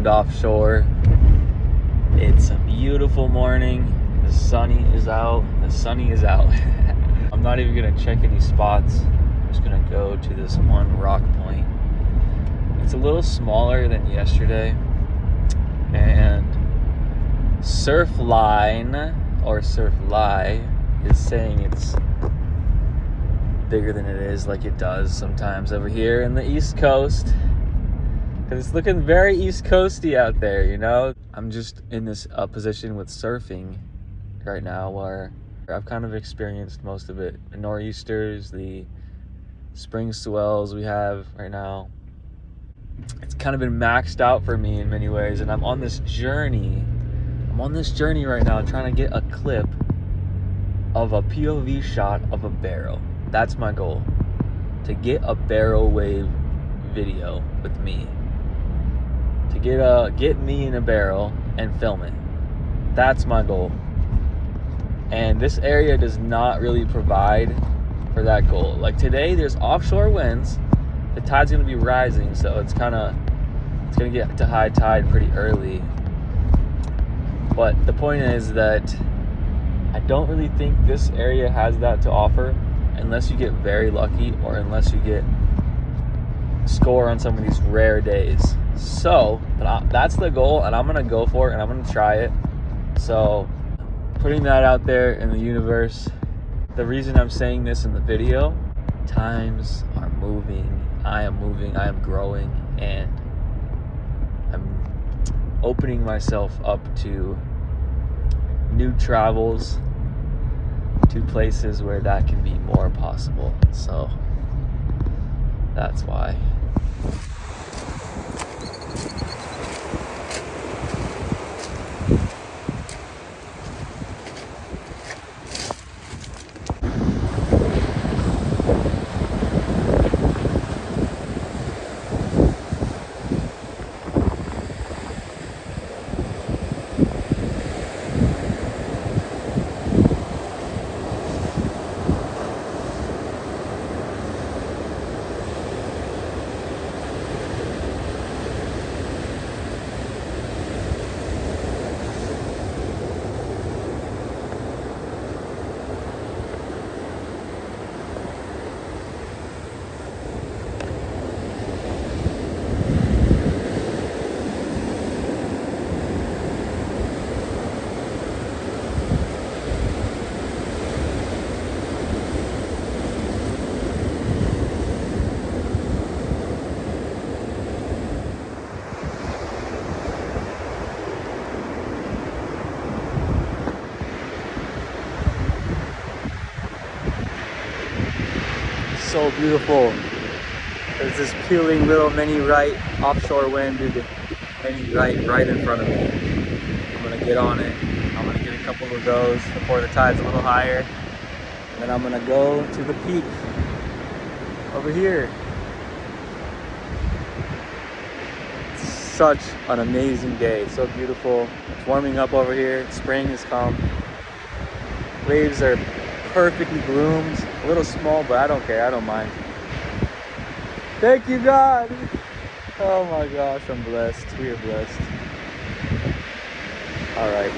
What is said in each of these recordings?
weekend offshore. It's a beautiful morning. The sunny is out. I'm not even gonna check any spots. I'm just gonna go to this one rock point. It's a little smaller than yesterday, and Surfline or Surfly is saying it's bigger than it is, like it does sometimes over here in the East Coast, because it's looking very East Coasty out there, you know. I'm just in this position with surfing right now where I've kind of experienced most of it. The nor'easters, the spring swells we have right now. It's kind of been maxed out for me in many ways, and I'm on this journey right now trying to get a clip of a POV shot of a barrel. That's my goal, to get a barrel wave video with me, to get me in a barrel and film it. That's my goal. And this area does not really provide for that goal. Like today, there's offshore winds. The tide's gonna be rising, so it's gonna get to high tide pretty early. But the point is that I don't really think this area has that to offer, unless you get very lucky or unless you score on some of these rare days. So that's the goal, and I'm gonna go for it, and I'm gonna try it. So putting that out there in the universe. The reason I'm saying this in the video, times are moving. I am moving, I am growing, and I'm opening myself up to new travels, to places where that can be more possible. So that's why. So beautiful. There's this peeling little mini right offshore wind, dude. Mini right in front of me. I'm gonna get on it. I'm gonna get a couple of those before the tide's a little higher. And then I'm gonna go to the peak over here. It's such an amazing day. So beautiful. It's warming up over here. Spring has come. Waves are perfectly groomed. A little small, but I don't care. I don't mind. Thank you, God. Oh my gosh, I'm blessed. We are blessed. All right.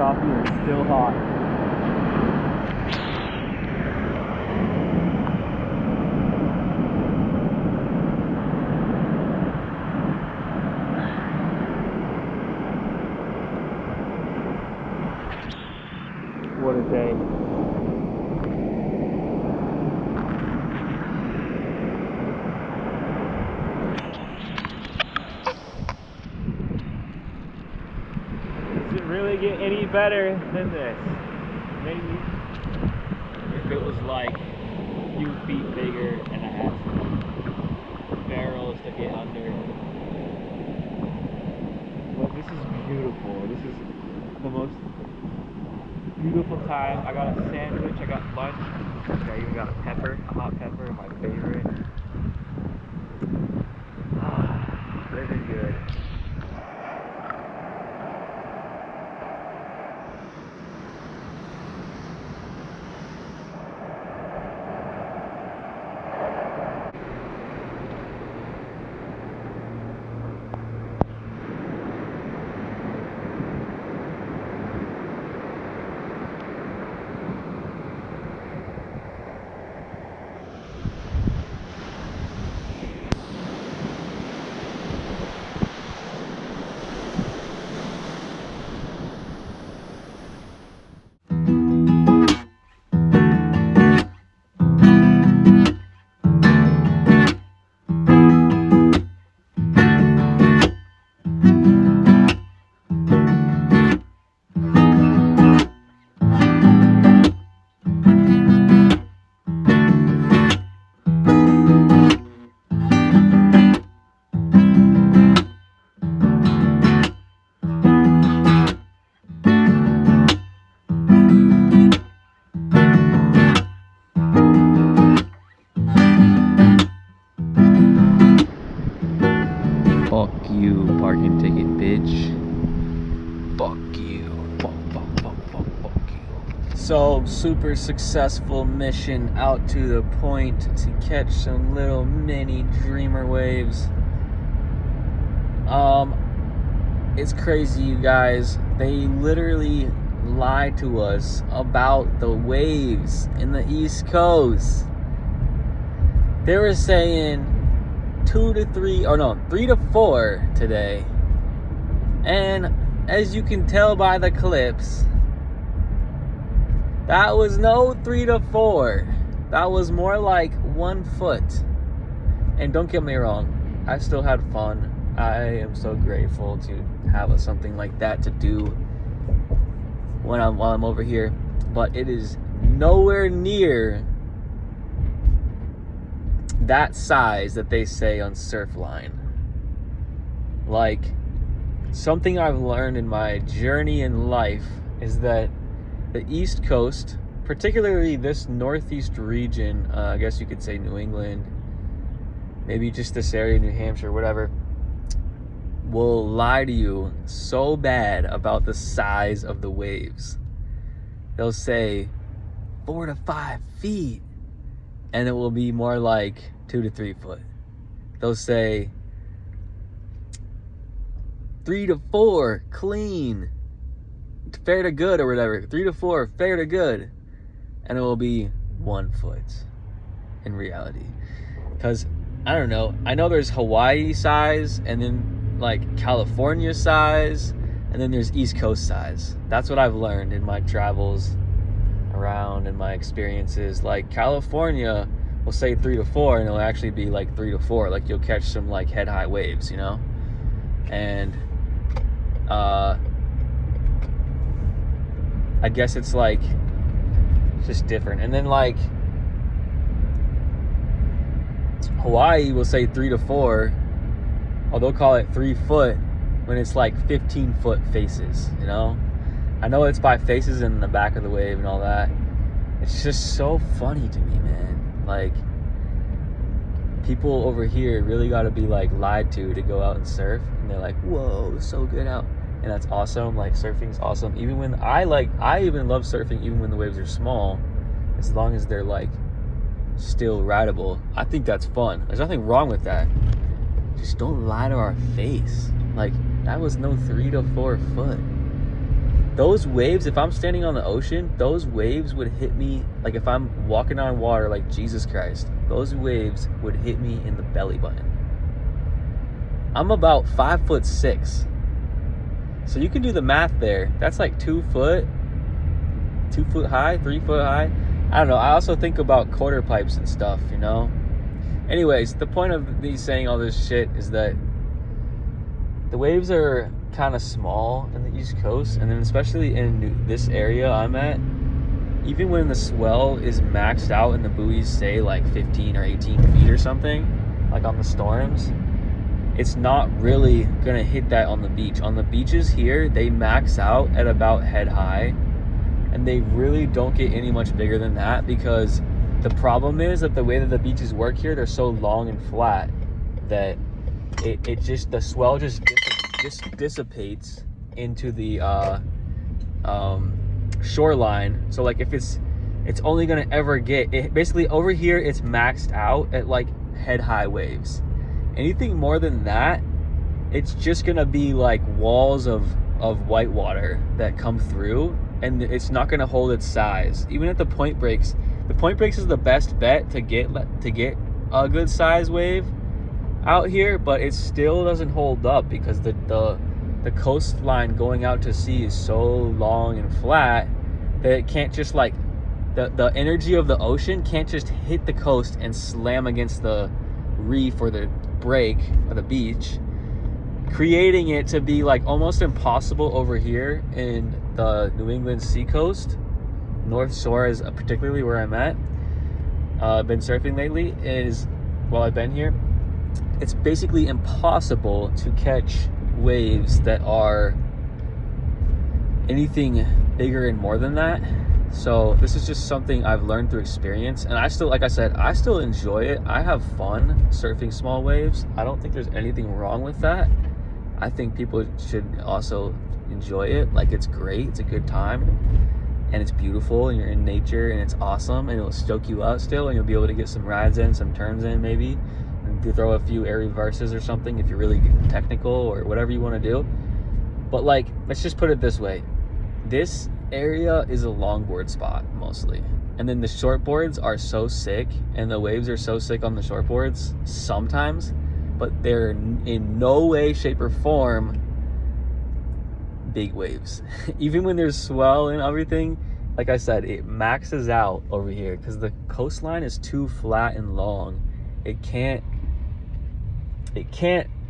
coffee and it's still hot. What a day. Does it really get any better than this? Maybe if it was like a few feet bigger and I had some barrels to get under. But this is beautiful. This is the most beautiful time. I got a sandwich, I got lunch, I even got a pepper, a hot pepper, my favorite. Living good. Fuck you, parking ticket, bitch. Fuck you. Fuck you. So, super successful mission out to the point to catch some little mini dreamer waves. It's crazy, you guys. They literally lied to us about the waves in the East Coast. They were saying 3 to 4 today, and as you can tell by the clips, that was no 3 to 4. That was more like 1 foot. And don't get me wrong, I still had fun. I am so grateful to have something like that to do while I'm over here, but it is nowhere near that size that they say on Surfline. Like, something I've learned in my journey in life is that the East Coast, particularly this northeast region, I guess you could say New England, maybe just this area, New Hampshire, whatever, will lie to you so bad about the size of the waves. They'll say 4 to 5 feet, and it will be more like 2 to 3 foot. They'll say 3 to 4 clean, fair to good, or whatever. 3 to 4 fair to good, and it will be 1 foot in reality. Because I don't know, I know there's Hawaii size, and then like California size, and then there's East Coast size. That's what I've learned in my travels around and my experiences. Like, California will say 3 to 4, and it'll actually be like 3 to 4. Like, you'll catch some like head high waves, you know? And I guess it's like just different. And then like Hawaii will say 3 to 4, or they'll call it 3 foot when it's like 15 foot faces, you know? I know it's by faces in the back of the wave and all that. It's just so funny to me, man. Like, people over here really got to be like lied to go out and surf, and they're like, whoa, so good out, and that's awesome. Like, surfing's awesome. Even when I even love surfing even when the waves are small, as long as they're like still rideable. I think that's fun. There's nothing wrong with that. Just don't lie to our face. Like, that was no 3 to 4 foot. those waves, if I'm standing on the ocean, those waves would hit me, like if I'm walking on water, like Jesus Christ, those waves would hit me in the belly button. I'm about 5'6". So you can do the math there. That's like 2 foot high, 3 foot high. I don't know. I also think about quarter pipes and stuff, you know? Anyways, the point of me saying all this shit is that the waves are kind of small in the East Coast, and then especially in this area I'm at, even when the swell is maxed out and the buoys say like 15 or 18 feet or something, like on the storms, it's not really gonna hit that on the beach. On the beaches here, they max out at about head high, and they really don't get any much bigger than that, because the problem is that the way that the beaches work here, they're so long and flat that it just, the swell just dissipates into the shoreline. So like if it's only gonna ever get it, basically over here it's maxed out at like head high waves. Anything more than that, it's just gonna be like walls of white water that come through, and it's not gonna hold its size. Even at the point breaks is the best bet to get a good size wave out here, but it still doesn't hold up because the coastline going out to sea is so long and flat that it can't just like, the energy of the ocean can't just hit the coast and slam against the reef or the break or the beach, creating it to be like almost impossible over here in the New England seacoast. North Shore is particularly where I'm at. I've been surfing lately, while I've been here, it's basically impossible to catch waves that are anything bigger and more than that. So this is just something I've learned through experience, and I still, like I said, I still enjoy it. I have fun surfing small waves. I don't think there's anything wrong with that. I think people should also enjoy it. Like, it's great, it's a good time, and it's beautiful, and you're in nature, and it's awesome, and it'll stoke you out still, and you'll be able to get some rides in, some turns in maybe, and throw a few air reverses or something if you're really technical or whatever you want to do. But like, let's just put it this way. This area is a longboard spot mostly, and then the shortboards are so sick, and the waves are so sick on the shortboards sometimes, but they're in no way, shape, or form big waves. Even when there's swell and everything, like I said, it maxes out over here because the coastline is too flat and long. It can't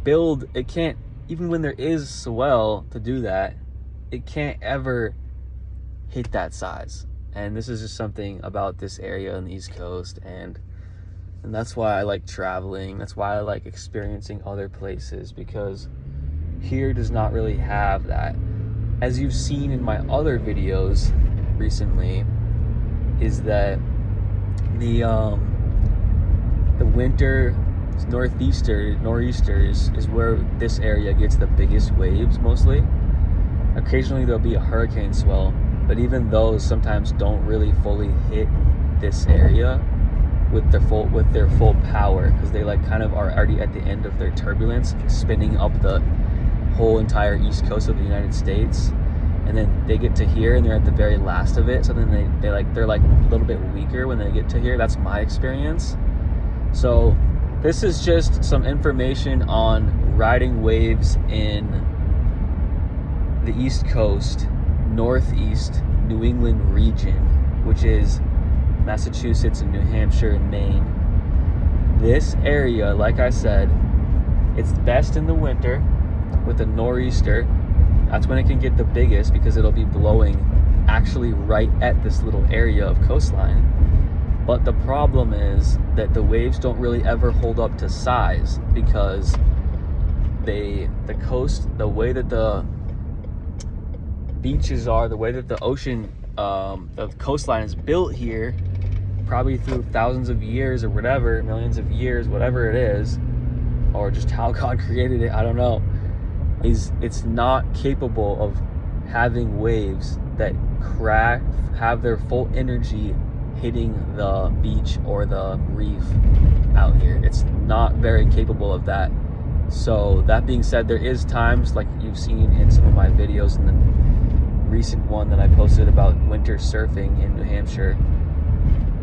build, even when there is swell to do that, it can't ever hit that size. And this is just something about this area on the East Coast, and that's why I like traveling. That's why I like experiencing other places, because here does not really have that. As you've seen in my other videos recently, is that the winter nor'easters is where this area gets the biggest waves mostly. Occasionally there'll be a hurricane swell, but even those sometimes don't really fully hit this area with their full power, because they like kind of are already at the end of their turbulence, spinning up the whole entire east coast of the United States, and then they get to here and they're at the very last of it, so then they're like a little bit weaker when they get to here. That's my experience. So this is just some information on riding waves in the East Coast, Northeast New England region, which is Massachusetts and New Hampshire and Maine. This area, like I said, it's best in the winter with a nor'easter. That's when it can get the biggest, because it'll be blowing actually right at this little area of coastline. But the problem is that the waves don't really ever hold up to size, because the coast, the way that the beaches are, the way that the ocean, the coastline is built here, probably through thousands of years or whatever, millions of years, whatever it is, or just how God created it, I don't know, it's not capable of having waves that have their full energy hitting the beach or the reef out here. It's not very capable of that. So that being said, there is times, like you've seen in some of my videos in the recent one that I posted about winter surfing in New Hampshire,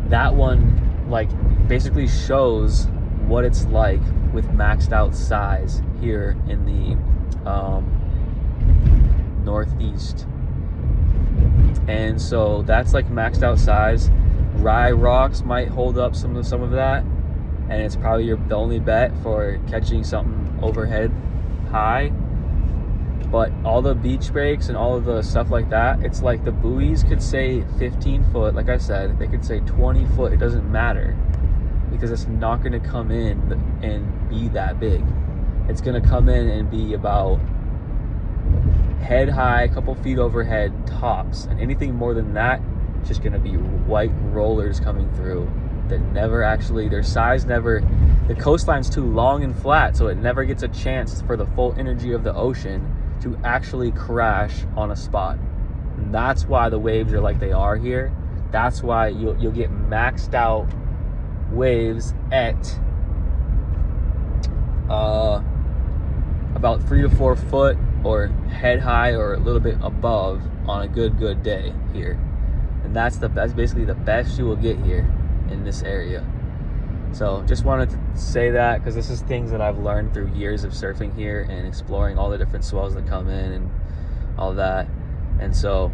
that one like basically shows what it's like with maxed out size here in the Northeast. And so that's like maxed out size. Rye rocks might hold up some of that, and it's probably the only bet for catching something overhead high. But all the beach breaks and all of the stuff like that, it's like the buoys could say 15 foot, like I said, they could say 20 foot, it doesn't matter, because it's not going to come in and be that big. It's going to come in and be about head high, a couple feet overhead tops, and anything more than that, it's just going to be white rollers coming through that never actually, their size never, the coastline's too long and flat, so it never gets a chance for the full energy of the ocean to actually crash on a spot. And that's why the waves are like they are here. That's why you'll get maxed out waves at about 3 to 4 foot or head high or a little bit above on a good day here. And that's basically the best you will get here in this area. So just wanted to say that, because this is things that I've learned through years of surfing here and exploring all the different swells that come in and all that. And so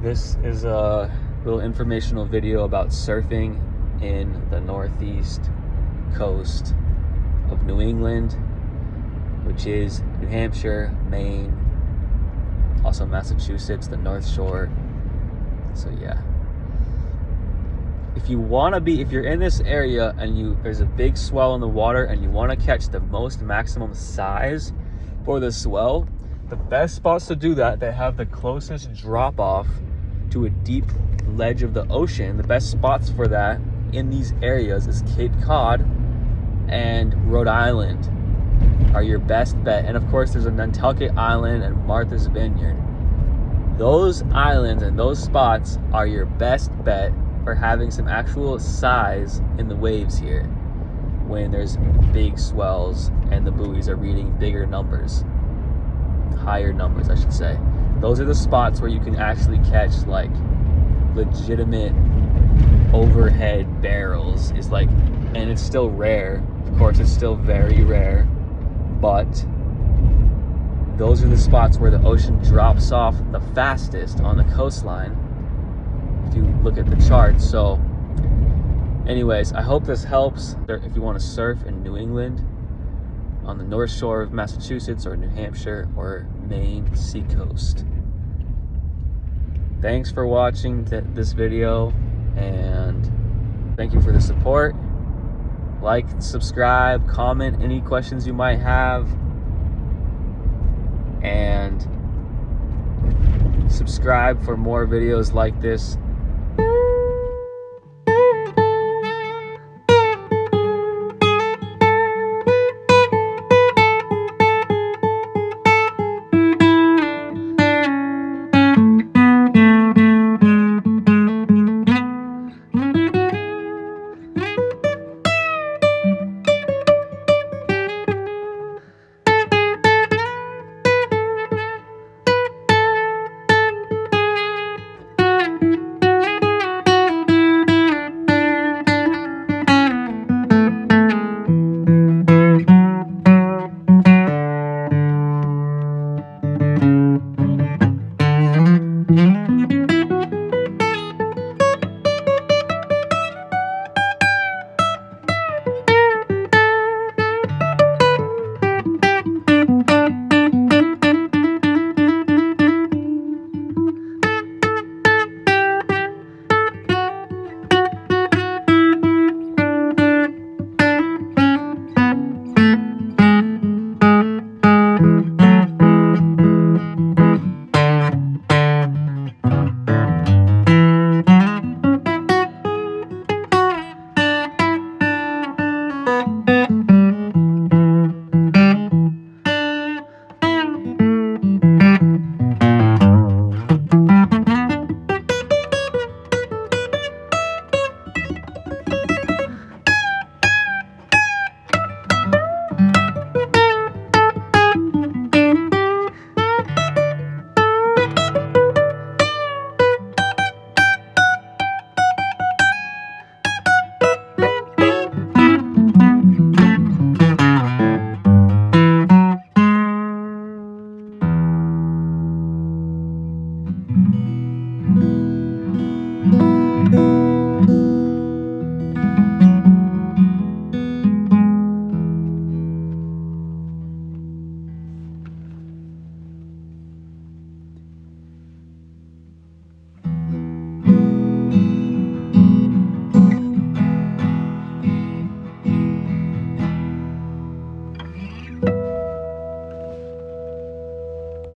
this is a little informational video about surfing in the northeast coast of New England, which is New Hampshire, Maine, also Massachusetts, the North Shore. So yeah. If you're in this area and there's a big swell in the water and you want to catch the most maximum size for the swell, the best spots to do that have the closest drop off to a deep ledge of the ocean, the best spots for that in these areas is Cape Cod and Rhode Island are your best bet. And of course there's a Nantucket Island and Martha's Vineyard. Those islands and those spots are your best bet for having some actual size in the waves here when there's big swells and the buoys are reading bigger numbers, higher numbers I should say. Those are the spots where you can actually catch like legitimate overhead barrels. Is like, and it's still rare, of course it's still very rare, but those are the spots where the ocean drops off the fastest on the coastline if you look at the charts. So anyways, I hope this helps if you want to surf in New England on the North Shore of Massachusetts or New Hampshire or Maine seacoast. Thanks for watching this video, and thank you for the support. Like, subscribe, comment any questions you might have, and subscribe for more videos like this